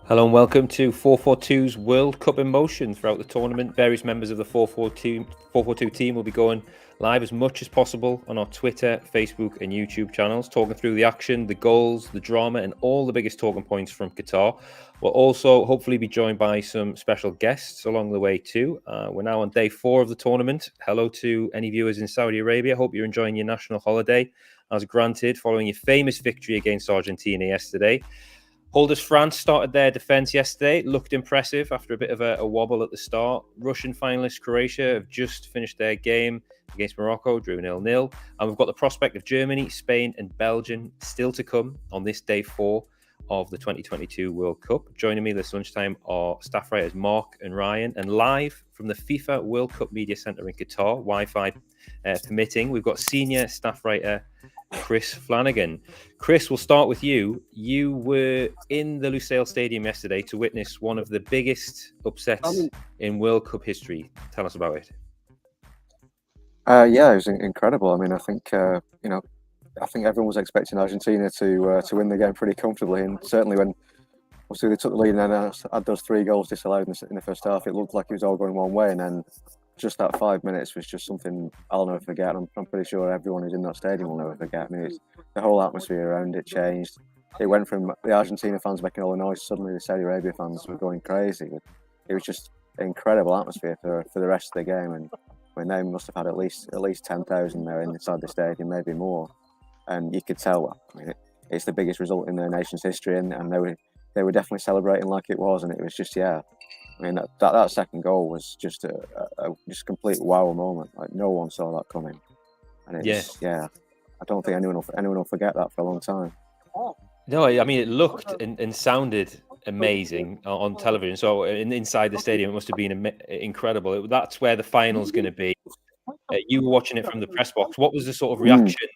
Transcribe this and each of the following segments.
Hello and welcome to 442's World Cup in motion. Throughout the tournament, various members of the 442 team will be going live as much as possible on our Twitter, Facebook and YouTube channels, talking through the action, the goals, the drama and all the biggest talking points from Qatar. We'll also hopefully be joined by some special guests along the way too. We're now on day 4 of the tournament. Hello to any viewers in Saudi Arabia. Hope you're enjoying your national holiday as granted following your famous victory against Argentina yesterday. Holders France started their defence yesterday. It looked impressive after a bit of a wobble at the start. Russian finalists Croatia have just finished their game against Morocco, drew 0-0. And we've got the prospect of Germany, Spain and Belgium still to come on this day 4 of the 2022 World Cup. Joining me this lunchtime are staff writers Mark and Ryan. And live from the FIFA World Cup Media Centre in Qatar, Wi-Fi permitting, we've got senior staff writer Chris Flanagan. Chris, we'll start with you. You were in the Lusail Stadium yesterday to witness one of the biggest upsets in World Cup history. Tell us about it. Yeah, it was incredible. I mean, I think I think everyone was expecting Argentina to win the game pretty comfortably, and certainly when obviously they took the lead and then had those 3 goals disallowed in the first half, it looked like it was all going one way, and then just that 5 minutes was just something I'll never forget. I'm pretty sure everyone who's in that stadium will never forget. I mean, the whole atmosphere around it changed. It went from the Argentina fans making all the noise, suddenly the Saudi Arabia fans were going crazy. It was just an incredible atmosphere for the rest of the game, and I mean, they must have had at least 10,000 there inside the stadium, maybe more. And you could tell. I mean, it's the biggest result in their nation's history, and they were definitely celebrating like it was, and it was just I mean, that second goal was just a complete wow moment. Like no one saw that coming, and I don't think anyone will forget that for a long time. No, I mean it looked and sounded amazing on television. So inside the stadium, it must have been incredible. That's where the final's going to be. You were watching it from the press box. What was the sort of reaction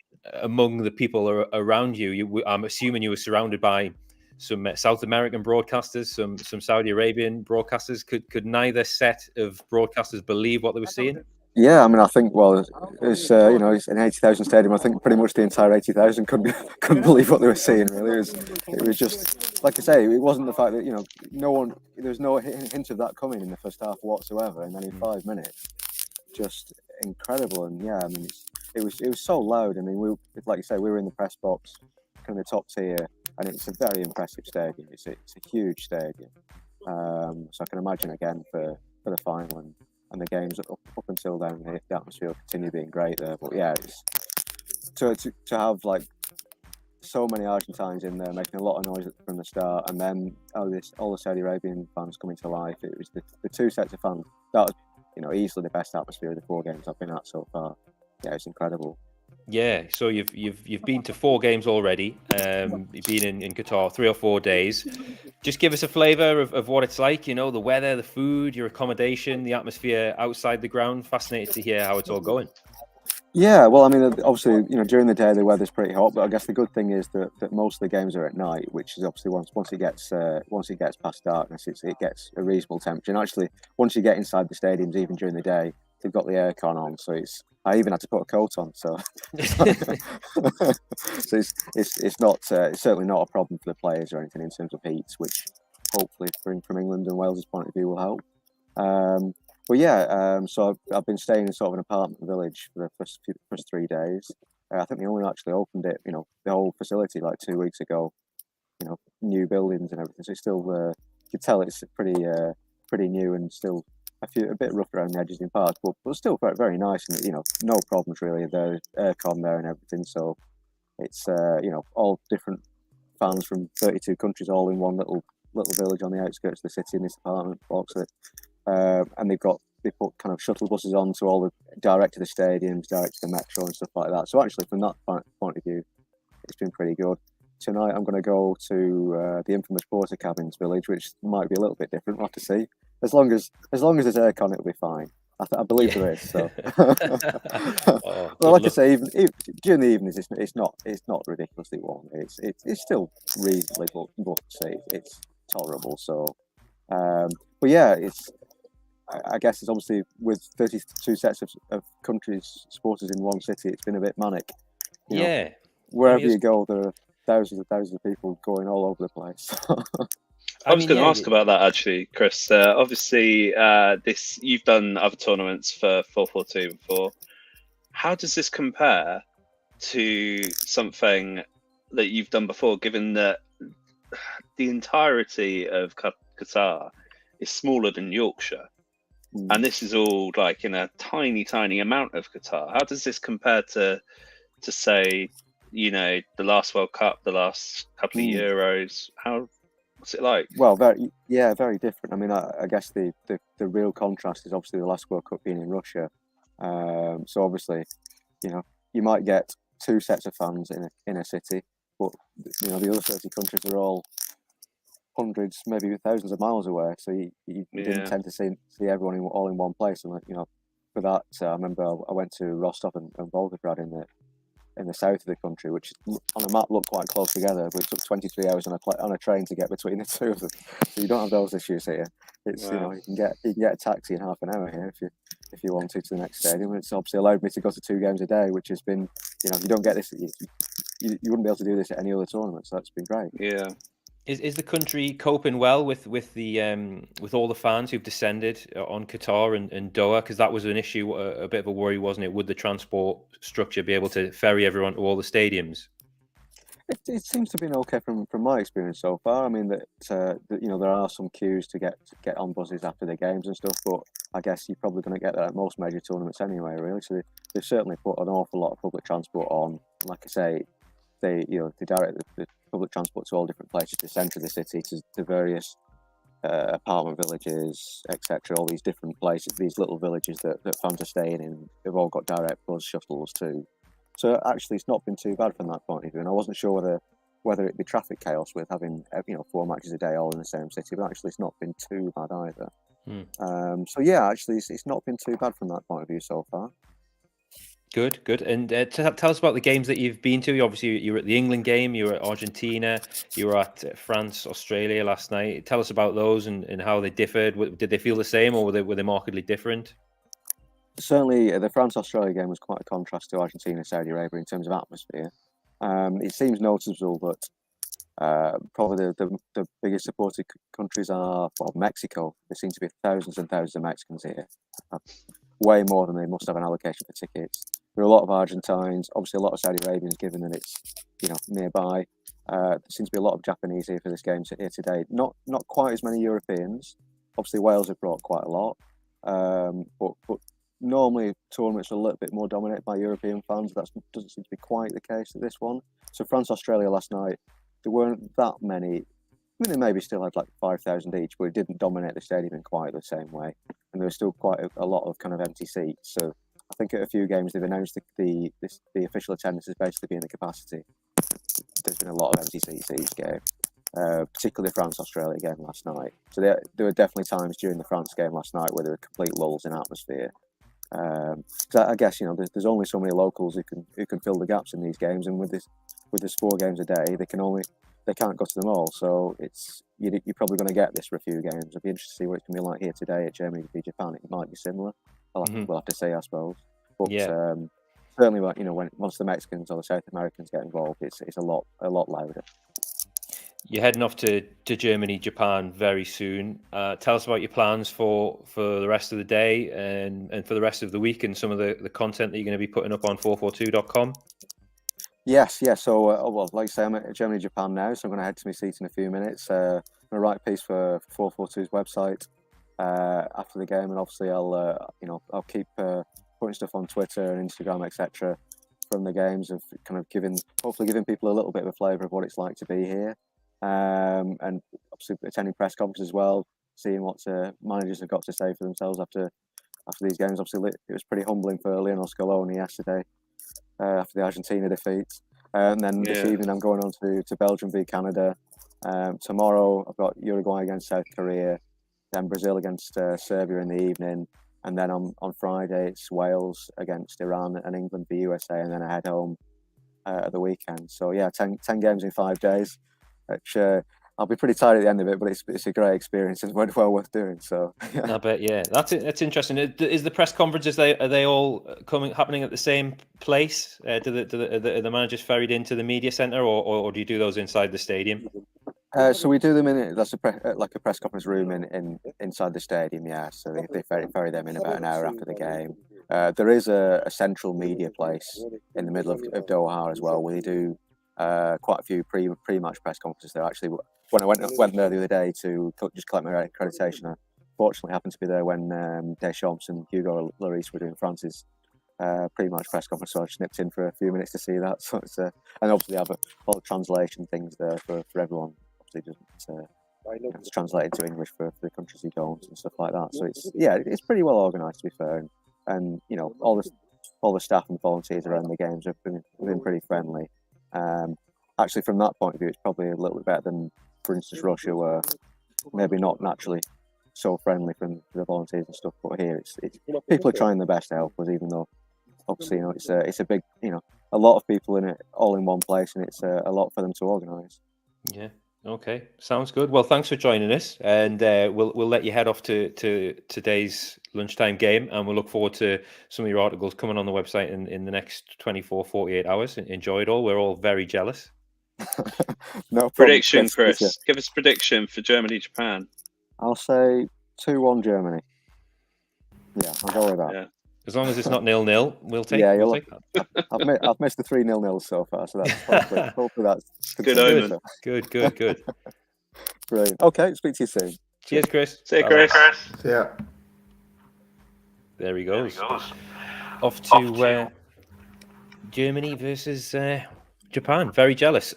among the people around you? I'm assuming you were surrounded by some South American broadcasters, some Saudi Arabian broadcasters. Could neither set of broadcasters believe what they were seeing? Yeah, I mean, I think it's it's an 80,000 stadium. I think pretty much the entire 80,000 couldn't believe what they were seeing. Really, it was just like I say. It wasn't the fact that there was no hint of that coming in the first half whatsoever, and then in 5 minutes, just incredible. And yeah, I mean, it was so loud. I mean, like you say, we were in the press box, kind of the top tier. And it's a very impressive stadium. It's a huge stadium. So I can imagine again for the final and the games up until then, the atmosphere will continue being great there. But yeah, it's to have like so many Argentines in there making a lot of noise from the start, and then all the Saudi Arabian fans coming to life. It was the 2 sets of fans. That was easily the best atmosphere of the 4 games I've been at so far. Yeah, it's incredible. Yeah, so you've been to 4 games already. You've been in Qatar 3 or 4 days. Just give us a flavour of what it's like. The weather, the food, your accommodation, the atmosphere outside the ground. Fascinated to hear how it's all going. Yeah, well, I mean, obviously, during the day the weather's pretty hot, but I guess the good thing is that most of the games are at night, which is obviously once it gets past darkness, it gets a reasonable temperature. And actually, once you get inside the stadiums, even during the day, they've got the aircon on, so I even had to put a coat on, so so it's certainly not a problem for the players or anything in terms of heat, which hopefully from England and Wales' point of view will help. But yeah, so I've been staying in sort of an apartment village for the first 3 days. I think they only actually opened it, the whole facility like 2 weeks ago. New buildings and everything. So it's still, you can tell it's pretty new and still a bit rough around the edges in parts, but still very, very nice, and no problems really. There's aircon there and everything, so it's all different fans from 32 countries all in one little village on the outskirts of the city in this apartment box. And they put kind of shuttle buses on to all the direct to the stadiums, direct to the metro and stuff like that. So actually, from that point of view, it's been pretty good. tonight I'm going to go to the infamous Porter Cabins village, which might be a little bit different. We'll have to see. As long as there's aircon, it'll be fine. I believe there is. So, Oh, well, good like I luck. say, even during the evenings, it's not ridiculously warm. It's still reasonably, but say it's tolerable. So, but yeah, I guess it's obviously with 32 sets of countries, supporters in one city, it's been a bit manic. You know, Yeah. wherever mean, you go, there are thousands and thousands of people going all over the place. I was going to yeah, ask about that actually, Chris. Obviously, this you've done other tournaments for 442 before. How does this compare to something that you've done before? Given that the entirety of Qatar is smaller than Yorkshire, and this is all like in a tiny, tiny amount of Qatar. How does this compare to say, the last World Cup, the last couple of Euros? What's it like? Well, very different. I mean, I guess the real contrast is obviously the last World Cup being in Russia. So obviously, you might get two sets of fans in a city, but the other 30 countries are all hundreds, maybe thousands of miles away. So you didn't tend to see everyone all in one place. And for that, I remember I went to Rostov and Volgograd in the south of the country, which on a map looked quite close together, but it took 23 hours on a train to get between the two of them. So you don't have those issues here. It's you can get a taxi in half an hour here if you wanted to the next stadium. And it's obviously allowed me to go to 2 games a day, which has been you don't get this. You wouldn't be able to do this at any other tournament, so that's been great. Yeah. Is the country coping well with all the fans who've descended on Qatar and Doha? Because that was an issue, a bit of a worry, wasn't it? Would the transport structure be able to ferry everyone to all the stadiums? It seems to have been okay from my experience so far. I mean that there are some queues to get on buses after the games and stuff, but I guess you're probably going to get that at most major tournaments anyway, really. So they've certainly put an awful lot of public transport on. Like I say, they direct the public transport to all different places, the centre of the city, to various apartment villages, etc. All these different places, these little villages that fans are staying in, they've all got direct bus shuttles too. So actually, it's not been too bad from that point of view. And I wasn't sure whether it'd be traffic chaos with having 4 matches a day all in the same city, but actually, it's not been too bad either. So yeah, actually, it's not been too bad from that point of view so far. Good. And tell us about the games that you've been to. Obviously, you were at the England game, you were at Argentina, you were at France, Australia last night. Tell us about those and how they differed. Did they feel the same, or were they markedly different? Certainly, the France-Australia game was quite a contrast to Argentina-Saudi Arabia in terms of atmosphere. It seems noticeable that probably the biggest supported countries are Mexico. There seem to be thousands and thousands of Mexicans here, way more than they must have an allocation for tickets. There are a lot of Argentines, obviously a lot of Saudi Arabians, given that it's nearby. There seems to be a lot of Japanese here for this game here today. Not quite as many Europeans. Obviously Wales have brought quite a lot, but normally tournaments are a little bit more dominated by European fans. That doesn't seem to be quite the case at this one. So France-Australia last night, there weren't that many. I mean, they maybe still had like 5,000 each, but it didn't dominate the stadium in quite the same way. And there was still quite a lot of kind of empty seats. So I think at a few games they've announced the official attendance is basically being the capacity. There's been a lot of empty seats each game, particularly the France-Australia game last night. So there were definitely times during the France game last night where there were complete lulls in atmosphere. I guess there's only so many locals who can fill the gaps in these games, and with this 4 games a day, they can't go to them all. So you're probably going to get this for a few games. I'd be interested to see what it's going to be like here today at Germany v Japan. It might be similar. We'll have to see, I suppose. But certainly, once the Mexicans or the South Americans get involved, it's a lot louder. You're heading off to Germany, Japan very soon. Tell us about your plans for the rest of the day and for the rest of the week, and some of the content that you're going to be putting up on 442.com. Yes. So, like I say, I'm at Germany, Japan now, so I'm going to head to my seat in a few minutes. I'm going to write a piece for 442's website after the game, and obviously I'll keep putting stuff on Twitter and Instagram, etc. from the games, of kind of hopefully giving people a little bit of a flavour of what it's like to be here. And obviously attending press conferences as well, seeing what managers have got to say for themselves after these games. Obviously, it was pretty humbling for Lionel Scaloni yesterday after the Argentina defeat. And then this evening I'm going on to Belgium v Canada. Tomorrow I've got Uruguay against South Korea, then Brazil against Serbia in the evening, and then on Friday it's Wales against Iran and England v USA, and then I head home at the weekend. So yeah, 10 games in 5 days, which I'll be pretty tired at the end of it, but it's a great experience and well worth doing. So yeah. I bet, yeah, that's interesting. Is the press conferences are they all happening at the same place? Are the managers ferried into the media centre, or do you do those inside the stadium? So we do them in like a press conference room inside the stadium. Yeah, so they ferry them in about an hour after the game. There is a central media place in the middle of Doha as well, where they do quite a few pre-match press conferences there. Actually, when I went there the other day to just collect my accreditation, I fortunately happened to be there when Deschamps and Hugo Lloris were doing France's pre-match press conference, so I snipped in for a few minutes to see that. So it's and obviously they have all the translation things there for everyone. Obviously, it's translated to English for the countries who don't and stuff like that. So it's pretty well organised, to be fair, and all the staff and volunteers around the games have been pretty friendly. Actually, from that point of view, it's probably a little bit better than, for instance, Russia, were maybe not naturally so friendly from the volunteers and stuff. But here, it's people are trying their best to help us, even though obviously it's a big a lot of people in it all in one place, and it's a lot for them to organise. Yeah. Okay, sounds good. Well, thanks for joining us, and we'll let you head off to today's lunchtime game, and we'll look forward to some of your articles coming on the website in the next 24, 48 hours. Enjoy it all. We're all very jealous. No prediction, Chris. Give us a prediction for Germany, Japan. I'll say 2-1 Germany. Yeah, I'll go with that. Yeah. As long as it's not 0-0, we'll take. Yeah, we'll take that. I've missed the 3 0-0 so far, so that's hopefully that's good omen. Good. Brilliant. Okay, speak to you soon. Cheers, Chris. See you, Chris. Yeah. There he goes. Off to Germany versus Japan. Very jealous.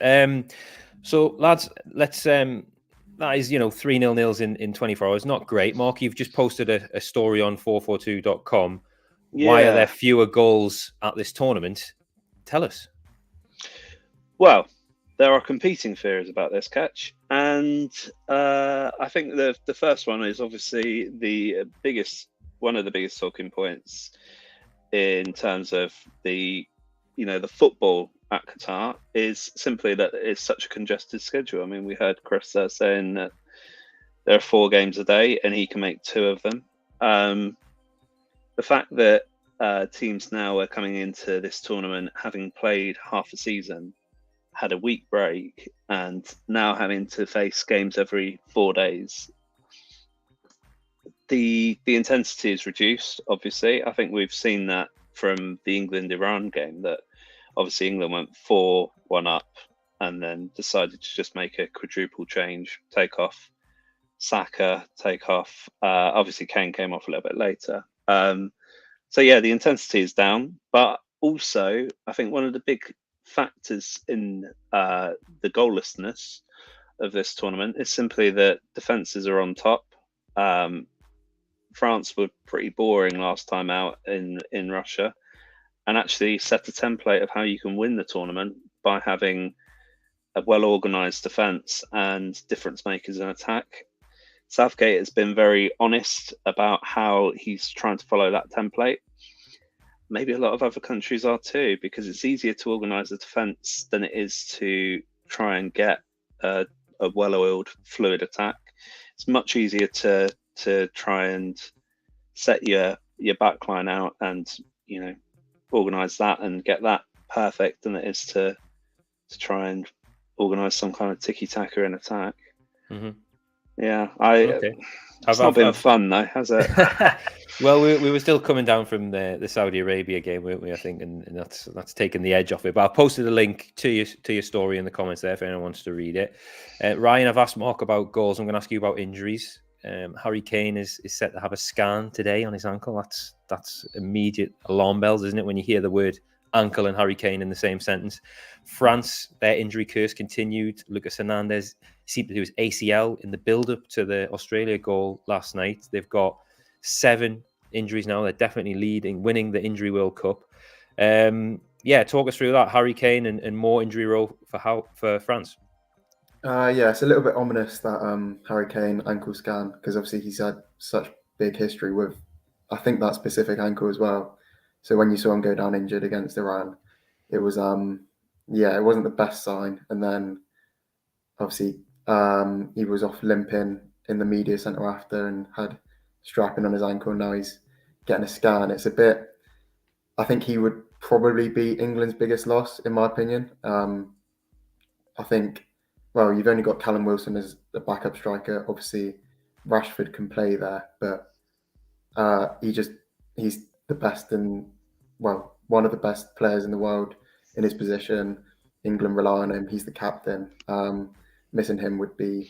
So, lads, let's. That is, 3 0-0s in 24 hours. Not great. Mark, you've just posted a story on 442.com. Why are there fewer goals at this tournament? Tell us. Well, there are competing theories about this, Catch, and I think the first one is obviously one of the biggest talking points in terms of the football at Qatar is simply that it's such a congested schedule. I mean, we heard Chris saying that there are 4 games a day and he can make 2 of them. The fact that teams now are coming into this tournament having played half a season, had a week break, and now having to face games every 4 days. The intensity is reduced, obviously. I think we've seen that from the England-Iran game, that obviously England went 4-1 up and then decided to just make a quadruple change, take off Saka, take off. Obviously, Kane came off a little bit later. So yeah, the intensity is down, but also I think one of the big factors in the goallessness of this tournament is simply that defences are on top. France were pretty boring last time out in Russia, and actually set a template of how you can win the tournament by having a well-organised defence and difference makers in attack. Southgate has been very honest about how he's trying to follow that template. Maybe a lot of other countries are too, because it's easier to organise a defence than it is to try and get a well-oiled, fluid attack. It's much easier to try and set your backline out and organise that and get that perfect than it is to try and organise some kind of tiki-taka in attack. Mm-hmm. Yeah, okay. It's not been fun though, has it? Well, we were still coming down from the Saudi Arabia game, weren't we? I think, and that's taken the edge off it. But I posted a link to your story in the comments there if anyone wants to read it. Ryan, I've asked Mark about goals. I'm going to ask you about injuries. Harry Kane is set to have a scan today on his ankle. That's immediate alarm bells, isn't it, when you hear the word ankle and Harry Kane in the same sentence. France, their injury curse continued. Lucas Hernandez seemed to do his ACL in the build-up to the Australia goal last night. They've got 7 injuries now. They're definitely winning the Injury World Cup. yeah, talk us through that. Harry Kane and more injury row for France. Yeah, it's a little bit ominous that Harry Kane ankle scan, because obviously he's had such big history with, I think, that specific ankle as well. So when you saw him go down injured against Iran, it was yeah, it wasn't the best sign. And then obviously he was off limping in the media centre after and had strapping on his ankle. Now he's getting a scan. It's a bit. I think he would probably be England's biggest loss, in my opinion. I think, well, you've only got Callum Wilson as a backup striker. Obviously, Rashford can play there, but he's the best one of the best players in the world in his position. England rely on him. He's the captain. Missing him would be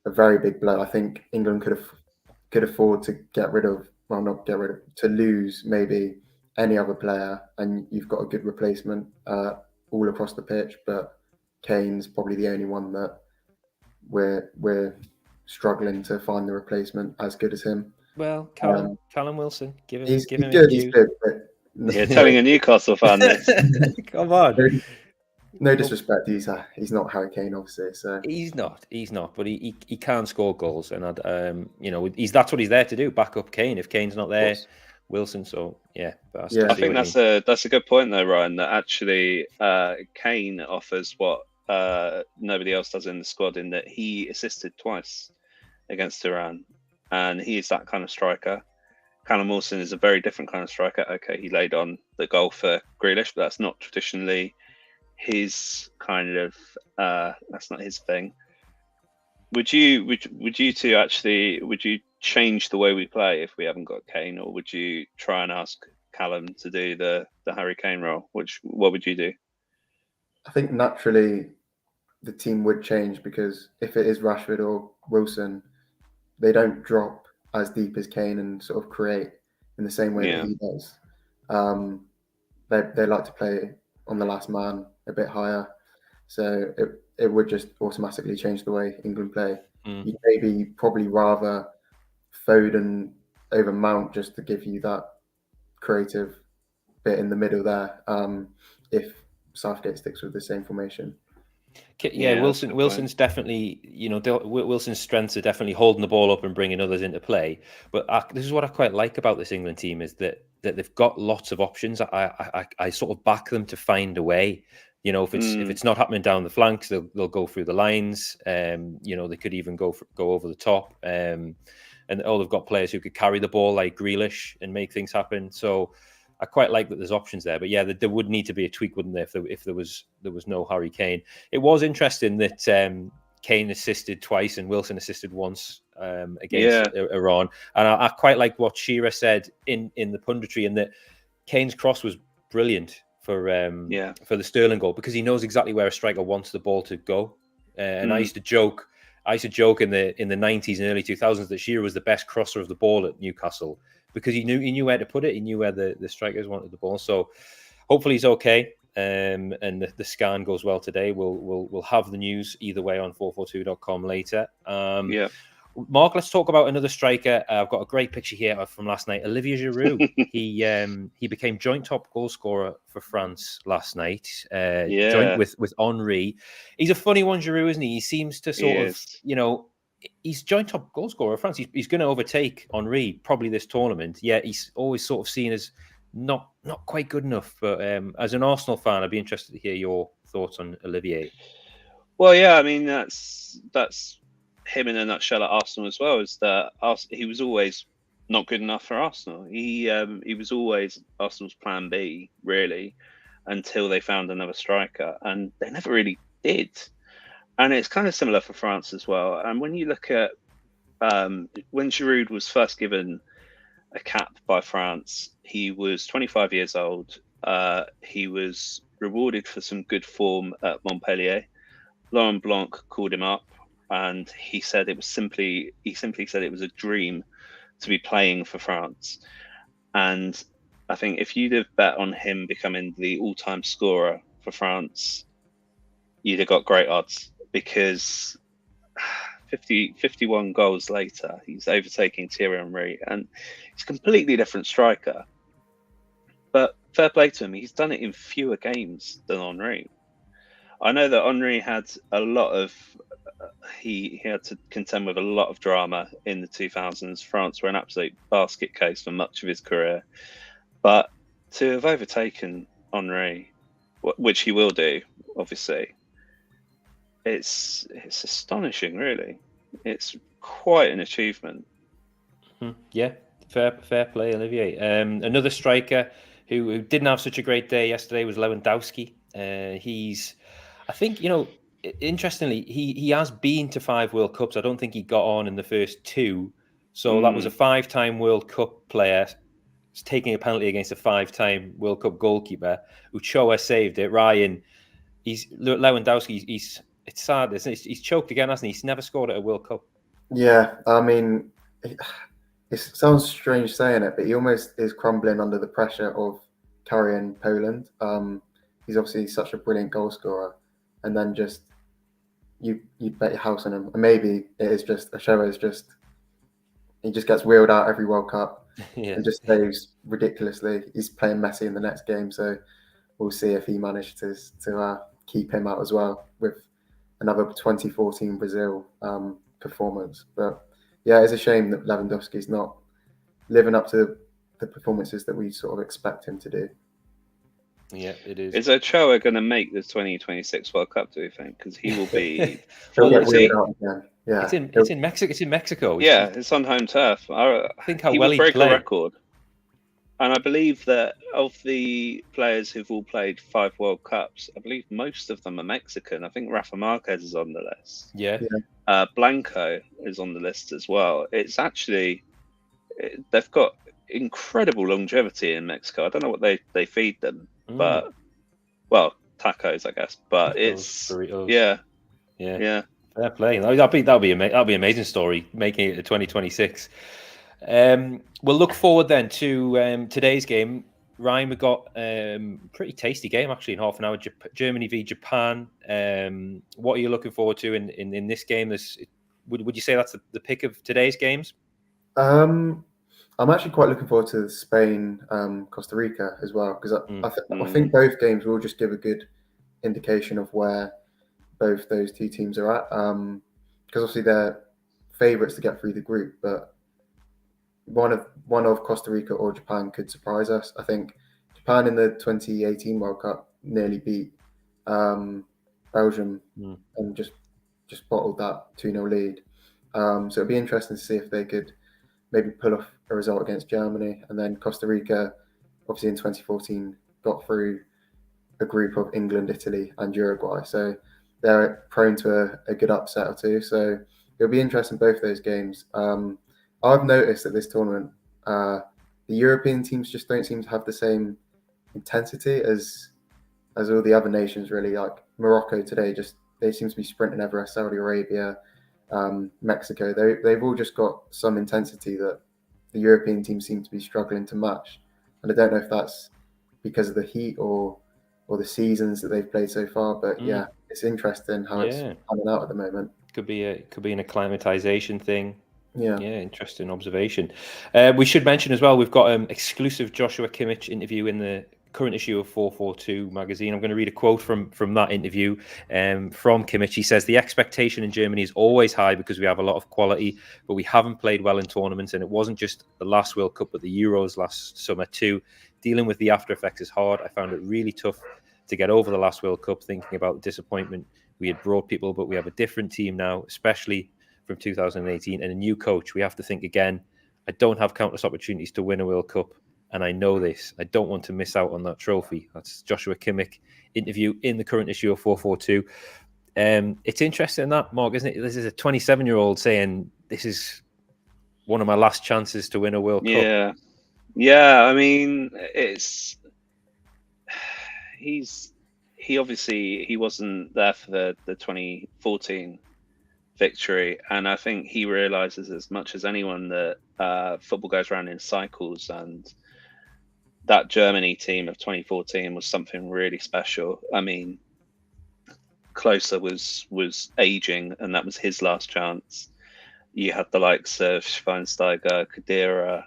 a very big blow. I think England could afford to to lose maybe any other player, and you've got a good replacement all across the pitch, but Kane's probably the only one that we're struggling to find the replacement as good as him. Well, Callum Wilson, give him He's his good. due. He's good, but You're telling a Newcastle fan this. Come on. No disrespect, he's not Harry Kane, obviously. So He's not, but he can score goals, and that's what he's there to do, back up Kane. If Kane's not there, Wilson. So yeah, I think that's a good point though, Ryan. That actually Kane offers what nobody else does in the squad, in that he assisted twice against Iran, and he is that kind of striker. Callum Wilson is a very different kind of striker. Okay, he laid on the goal for Grealish, but that's not traditionally his kind of that's not his thing. Would you change the way we play if we haven't got Kane, or would you try and ask Callum to do the Harry Kane role? What would you do? I think naturally the team would change, because if it is Rashford or Wilson, they don't drop as deep as Kane and sort of create in the same way that he does. They like to play on the last man a bit higher, so it would just automatically change the way England play. You'd probably rather Foden over Mount, just to give you that creative bit in the middle there, if Southgate sticks with the same formation. Yeah, Wilson's definitely, Wilson's strengths are definitely holding the ball up and bringing others into play. But this is what I quite like about this England team, is that they've got lots of options. I sort of back them to find a way. If it's not happening down the flanks, they'll go through the lines. They could even go over the top. And they've got players who could carry the ball like Grealish and make things happen. So I quite like that there's options there. But yeah, there would need to be a tweak, wouldn't there, if there was no Harry Kane. It was interesting that Kane assisted twice and Wilson assisted once against Iran. And I quite like what Shearer said in the punditry, and that Kane's cross was brilliant for the Sterling goal, because he knows exactly where a striker wants the ball to go. And I used to joke in the 90s and early 2000s that Shearer was the best crosser of the ball at Newcastle, because he knew where to put it. He knew where the strikers wanted the ball. So hopefully he's okay. And the scan goes well today. We'll have the news either way on 442.com later. Mark, let's talk about another striker. I've got a great picture here from last night. Olivier Giroud. He became joint top goal scorer for France last night. Joint with Henry. He's a funny one, Giroud, isn't he? He seems to he's joint top goal scorer for France. He's going to overtake Henry probably this tournament. Yeah, he's always sort of seen as not quite good enough. But as an Arsenal fan, I'd be interested to hear your thoughts on Olivier. Well, yeah, I mean that's him in a nutshell at Arsenal as well. Is that he was always not good enough for Arsenal. He was always Arsenal's plan B, really, until they found another striker, and they never really did. And it's kind of similar for France as well. And when you look at when Giroud was first given a cap by France, he was 25 years old. He was rewarded for some good form at Montpellier. Laurent Blanc called him up, and he said he simply said it was a dream to be playing for France. And I think if you'd have bet on him becoming the all-time scorer for France, you'd have got great odds, because 51 goals later, he's overtaking Thierry Henry, and he's a completely different striker. But fair play to him. He's done it in fewer games than Henry. I know that Henry had a lot of he had to contend with a lot of drama in the 2000s. France were an absolute basket case for much of his career, but to have overtaken Henry, which he will do, obviously, it's astonishing. Really, it's quite an achievement. Yeah, fair play, Olivier. Another striker who didn't have such a great day yesterday was Lewandowski. I think, interestingly, he has been to 5 World Cups. I don't think he got on in the first 2. So that was a 5-time World Cup player taking a penalty against a 5-time World Cup goalkeeper. Uchoa saved it. Ryan, Lewandowski, it's sad, isn't it? He's choked again, hasn't he? He's never scored at a World Cup. Yeah, I mean, it sounds strange saying it, but he almost is crumbling under the pressure of carrying Poland. He's obviously such a brilliant goal scorer, and then just you bet your house on him. And maybe it is just he just gets wheeled out every World Cup and just saves ridiculously. He's playing Messi in the next game, so we'll see if he manages to keep him out as well with another 2014 Brazil performance. But yeah, it's a shame that Lewandowski's not living up to the performances that we sort of expect him to do. Yeah, it is. Is Ochoa going to make the 2026 World Cup, do you think? Because he will be... He'll get wheeled out again. Yeah. It's in Mexico. It's in Mexico. Yeah, it's on home turf. I think how he well will he break played. a record. And I believe that of the players who've all played 5 World Cups, I believe most of them are Mexican. I think Rafa Marquez is on the list. Yeah. Blanco is on the list as well. It's actually... They've got incredible longevity in Mexico. I don't know what they feed them, but... Well, tacos, I guess. But Tacos, it's... burritos. Yeah. Fair play. That'll be an amazing story, making it to 2026. We'll look forward then to today's game. Ryan, we got pretty tasty game actually in half an hour. Germany v Japan. What are you looking forward to in this game? Would you say that's the pick of today's games? I'm actually quite looking forward to Spain, Costa Rica as well, because I think both games will just give a good indication of where both those two teams are at. Because obviously they're favourites to get through the group, but one of Costa Rica or Japan could surprise us. I think Japan in the 2018 World Cup nearly beat Belgium and just bottled that 2-0 lead. So it'd be interesting to see if they could maybe pull off a result against Germany. And then Costa Rica, obviously in 2014, got through a group of England, Italy and Uruguay. So they're prone to a good upset or two. So it'll be interesting, both those games. I've noticed that this tournament, the European teams just don't seem to have the same intensity as all the other nations, really. Like Morocco today, they seem to be sprinting everywhere. Saudi Arabia, Mexico, they've all just got some intensity that the European teams seem to be struggling to match. And I don't know if that's because of the heat or the seasons that they've played so far. But yeah, it's interesting how it's panning out at the moment. Could be an acclimatization thing. Yeah, interesting observation. We should mention as well, we've got an exclusive Joshua Kimmich interview in the current issue of 442 magazine. I'm going to read a quote from that interview from Kimmich. He says, "The expectation in Germany is always high because we have a lot of quality, but we haven't played well in tournaments, and it wasn't just the last World Cup, but the Euros last summer too. Dealing with the after effects is hard. I found it really tough to get over the last World Cup, thinking about the disappointment. We had brought people, but we have a different team now, especially from 2018, and a new coach. We have to think again. I don't have countless opportunities to win a World Cup, and I know this. I don't want to miss out on that trophy." That's Joshua Kimmich interview in the current issue of 442. It's interesting that, Mark, isn't it? This is a 27-year-old saying, "This is one of my last chances to win a World Cup." Yeah. I mean, he obviously wasn't there for the 2014 victory, and I think he realizes as much as anyone that football goes around in cycles, and that Germany team of 2014 was something really special. I mean, Klose was aging, and that was his last chance. You had the likes of Schweinsteiger, Khedira,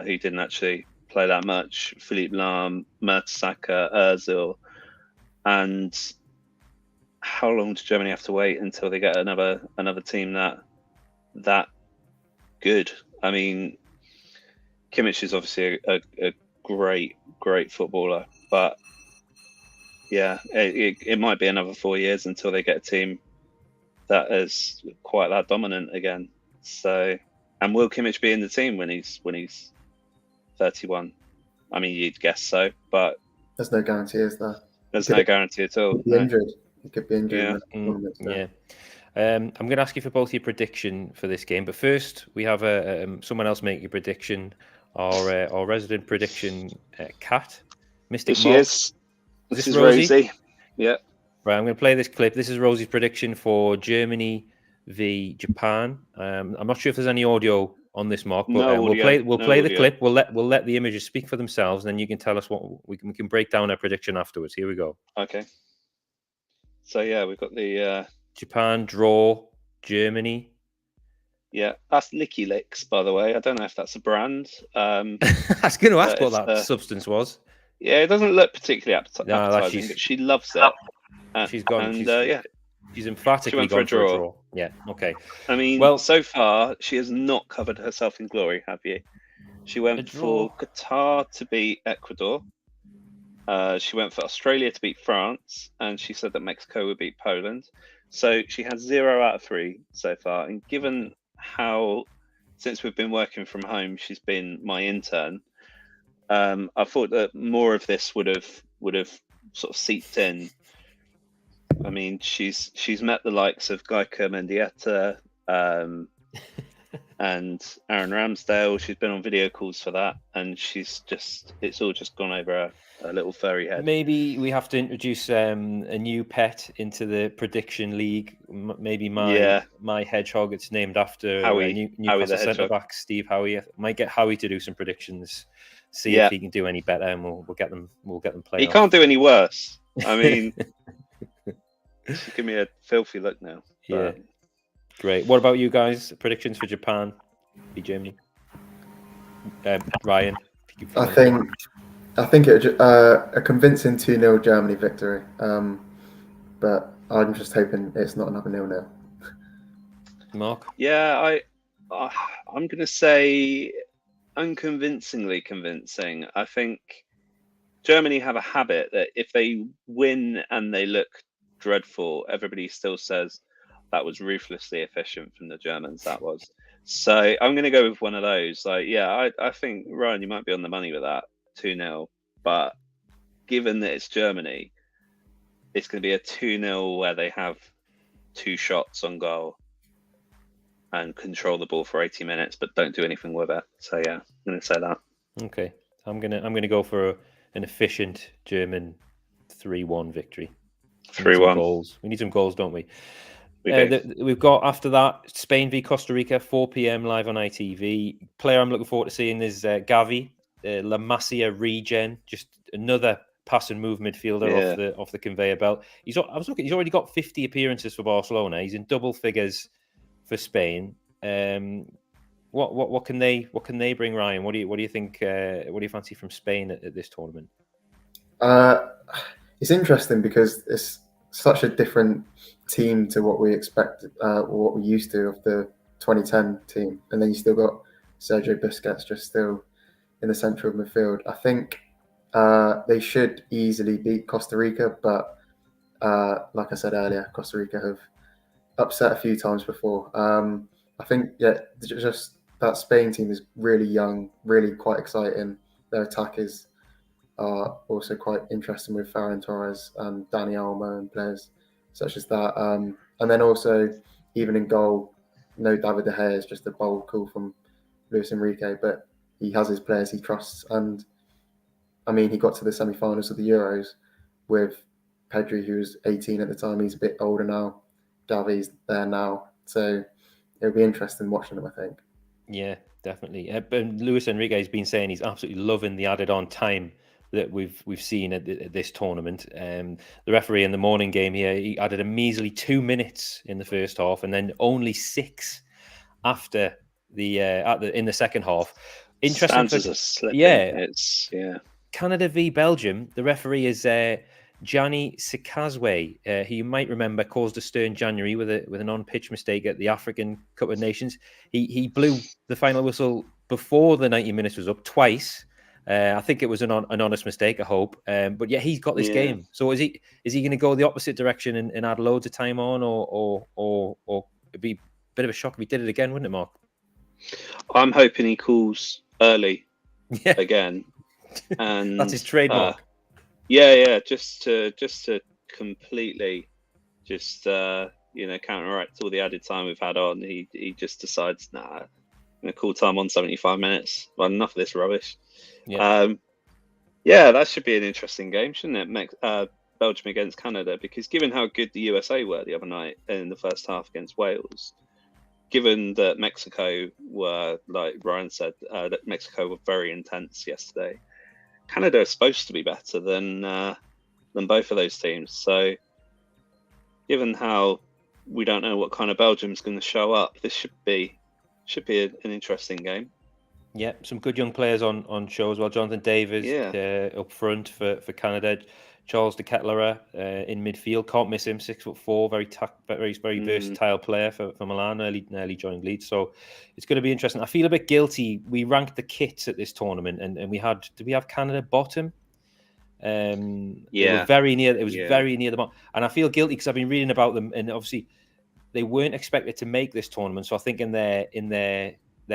who didn't actually play that much. Philippe Lahm, Mertesacker, Ozil, and how long does Germany have to wait until they get another team that good? I mean, Kimmich is obviously a great footballer, but yeah, it might be another 4 years until they get a team that is quite that dominant again. So, and will Kimmich be in the team when he's 31? I mean, you'd guess so, but there's no guarantee, is there? There's no guarantee at all. He could be injured. Yeah. In the tournament, so. Yeah. I'm going to ask you for both your prediction for this game, but first we have someone else make a prediction. Our resident prediction cat, Mystic Here she Mob. is. This is Rosie. Yeah. Right, I'm going to play this clip. This is Rosie's prediction for Germany v Japan. I'm not sure if there's any audio on this, Mark, but we'll play the clip. We'll let the images speak for themselves, and then you can tell us what we can break down our prediction afterwards. Here we go. Okay. So yeah, we've got the Japan draw Germany. Yeah, that's Licky Licks, by the way. I don't know if that's a brand. I was going to ask what that substance was. Yeah, it doesn't look particularly appetizing, but she loves it. She's gone. And she's emphatically went for a draw. Yeah, okay. I mean, so far she has not covered herself in glory, have you? She went for Qatar to beat Ecuador. She went for Australia to beat France, and she said that Mexico would beat Poland. So she has 0 out of 3 so far. And given how, since we've been working from home, she's been my intern, I thought that more of this would have sort of seeped in. I mean, she's met the likes of Gaika Mendieta and Aaron Ramsdale. She's been on video calls for that, and it's all just gone over her little furry head. Maybe we have to introduce a new pet into the prediction league. Maybe my hedgehog. It's named after Newcastle centre back Steve Howie. I might get Howie to do some predictions. See if he can do any better, and we'll get them playing. He can't do any worse. I mean, give me a filthy look now. Yeah, great. What about you guys? Predictions for Japan v Germany? Ryan, I think it a convincing 2-0 Germany victory. But I'm just hoping it's not another 0-0. Mark? Yeah, I'm going to say unconvincingly convincing. I think Germany have a habit that if they win and they look dreadful, everybody still says that was ruthlessly efficient from the Germans. That was. So I'm going to go with one of those. I think, Ryan, you might be on the money with that 2-0. But given that it's Germany, it's going to be a 2-0 where they have 2 shots on goal and control the ball for 80 minutes, but don't do anything with it. So yeah, I'm going to say that. Okay, I'm gonna go for an efficient German 3-1 victory. 3-1 goals. We need some goals, don't we? We've got after that Spain v Costa Rica, 4 p.m. live on ITV. Player I'm looking forward to seeing is Gavi, La Masia regen, just another pass and move midfielder off the conveyor belt. He's already got 50 appearances for Barcelona. He's in double figures for Spain. What can they bring, Ryan? What do you think? What do you fancy from Spain at this tournament? It's interesting because it's such a different team to what we expected, what we used to of the 2010 team, and then you still got Sergio Busquets just still in the centre of midfield. I think they should easily beat Costa Rica, but like I said earlier, Costa Rica have upset a few times before. I think just that Spain team is really young, really quite exciting. Their attackers are also quite interesting with Ferran Torres and Dani Olmo and players such as that. And then also, even in goal, David De Gea is just a bold call from Luis Enrique, but he has his players he trusts. And I mean, he got to the semi-finals of the Euros with Pedri, who was 18 at the time. He's a bit older now. Gavi's there now. So it'll be interesting watching them, I think. Yeah, definitely. But Luis Enrique has been saying he's absolutely loving the added-on time that we've seen at this tournament. The referee in the morning game here, he added a measly 2 minutes in the first half, and then only 6 after in the second half. Interesting Stands for as a slipping. yeah. It's Canada v Belgium. The referee is Gianni Sikazwe, who you might remember caused a stir in January with an on-pitch mistake at the African Cup of Nations. He blew the final whistle before the 90 minutes was up twice. I think it was an honest mistake, I hope. But yeah, he's got this game. So is he going to go the opposite direction and add loads of time on, or it'd be a bit of a shock if he did it again, wouldn't it, Mark? I'm hoping he calls early Yeah, again, and that's his trademark. Just to completely counteract all the added time we've had on. He just decides, nah, I'm gonna call time on 75 minutes. Well, enough of this rubbish. That should be an interesting game, shouldn't it? Belgium against Canada, because given how good the USA were the other night in the first half against Wales, given that Mexico were, like Ryan said, that Mexico were very intense yesterday, Canada is supposed to be better than both of those teams. So, given how we don't know what kind of Belgium's going to show up, this should be an interesting game. Yeah, some good young players on show as well. Jonathan Davis up front for Canada. Charles de Ketelaere in midfield. Can't miss him. 6'4", very versatile player for Milan. Early joined Leeds. So it's going to be interesting. I feel a bit guilty. We ranked the kits at this tournament, and did we have Canada bottom? They were very near. It was very near the bottom, and I feel guilty because I've been reading about them, and obviously they weren't expected to make this tournament. So I think in their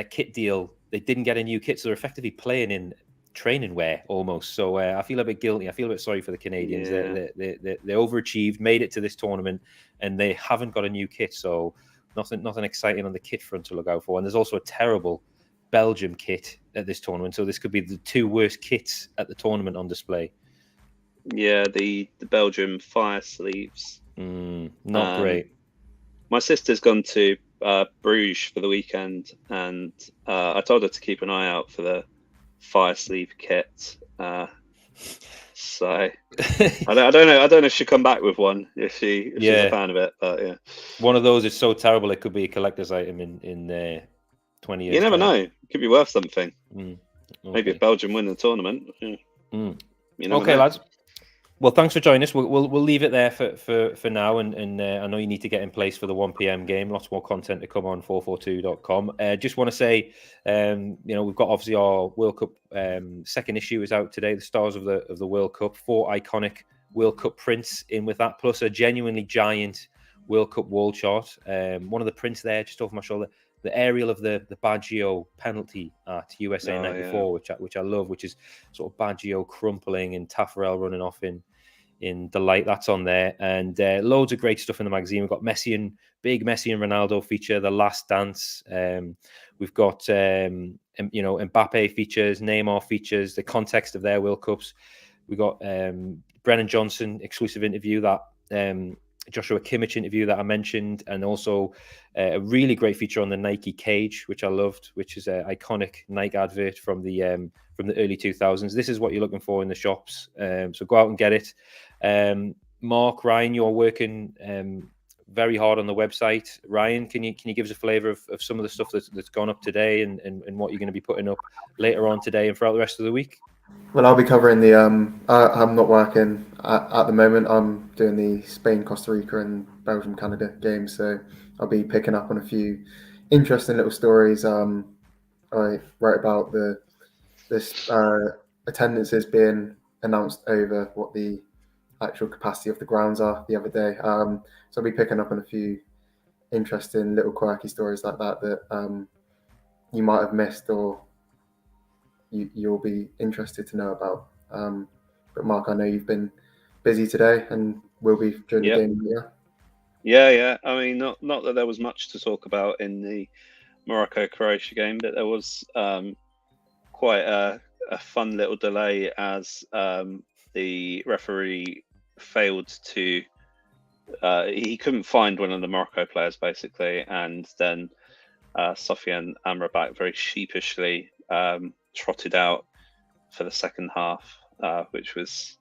kit deal, they didn't get a new kit, so they're effectively playing in training wear almost. So I feel a bit guilty. I feel a bit sorry for the Canadians. They overachieved, made it to this tournament, and they haven't got a new kit. So nothing exciting on the kit front to look out for. And there's also a terrible Belgium kit at this tournament. So this could be the two worst kits at the tournament on display. Yeah, the Belgium fire sleeves. Not great. My sister's gone to Bruges for the weekend, and I told her to keep an eye out for the fire sleeve kit. So I don't know if she'll come back with one if she's a fan of it. But yeah, one of those is so terrible it could be a collector's item in 20 years. You never know; it could be worth something. Okay. Maybe if Belgium win the tournament. Yeah. You never okay, know. lads. Well, thanks for joining us. We'll leave it there for now, and I know you need to get in place for the 1 p.m. game. Lots more content to come on 442.com. Just want to say, we've got obviously our World Cup second issue is out today. The stars of the World Cup, 4 iconic World Cup prints in with that, plus a genuinely giant World Cup wall chart. One of the prints there, just over my shoulder, the aerial of the Baggio penalty at USA 94, which I love, which is sort of Baggio crumpling and Taffarel running off in delight. That's on there, and loads of great stuff in the magazine. We've got big Messi and Ronaldo feature, The Last Dance. We've got Mbappe features, Neymar features, the context of their World Cups. We've got Brennan Johnson exclusive interview, that Joshua Kimmich interview that I mentioned, and also a really great feature on the Nike cage, which I loved, which is an iconic Nike advert from the early 2000s. This is what you're looking for in the shops, so go out and get it. Mark, Ryan, you're working very hard on the website. Ryan, can you give us a flavour of some of the stuff that's gone up today and what you're going to be putting up later on today and throughout the rest of the week? Well, I'll be covering the. I'm not working at the moment. I'm doing the Spain, Costa Rica, and Belgium, Canada games. So I'll be picking up on a few interesting little stories. I wrote about this attendances being announced over what the actual capacity of the grounds are the other day. So I'll be picking up on a few interesting little quirky stories like that you might have missed or you'll be interested to know about. But Mark, I know you've been busy today and will be during the game. Yeah. I mean, not that there was much to talk about in the Morocco-Croatia game, but there was quite a fun little delay as the referee failed to. He couldn't find one of the Morocco players basically, and then Sofiane Amrabat very sheepishly trotted out for the second half, which was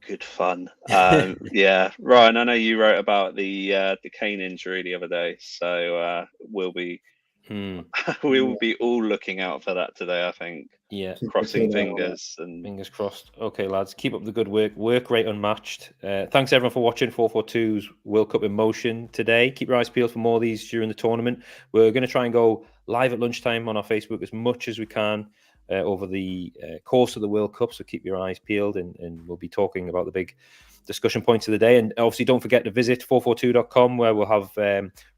good fun. Ryan, I know you wrote about the Kane injury the other day, so we'll be We will be all looking out for that today, I think. Yeah. Crossing Keep an eye on fingers and Fingers crossed. Okay, lads, keep up the good work. Work rate unmatched. Thanks everyone for watching 442's World Cup in motion today. Keep your eyes peeled for more of these during the tournament. We're going to try and go live at lunchtime on our Facebook as much as we can over the course of the World Cup. So keep your eyes peeled, and we'll be talking about the big discussion points of the day. And obviously, don't forget to visit 442.com, where we'll have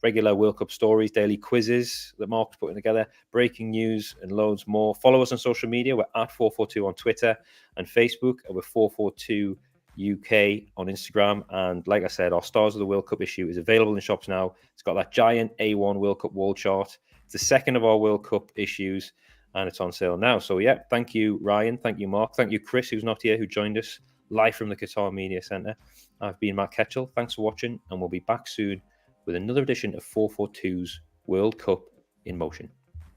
regular World Cup stories, daily quizzes that Mark's putting together, breaking news, and loads more. Follow us on social media. We're at 442 on Twitter and Facebook, and we're 442 UK on Instagram. And like I said, our Stars of the World Cup issue is available in shops now. It's got that giant A1 World Cup wall chart. It's the second of our World Cup issues, and it's on sale now. So yeah, thank you, Ryan. Thank you, Mark. Thank you, Chris, who's not here, who joined us live from the Qatar Media Centre. I've been Matt Ketchell. Thanks for watching, and we'll be back soon with another edition of 442's World Cup in motion.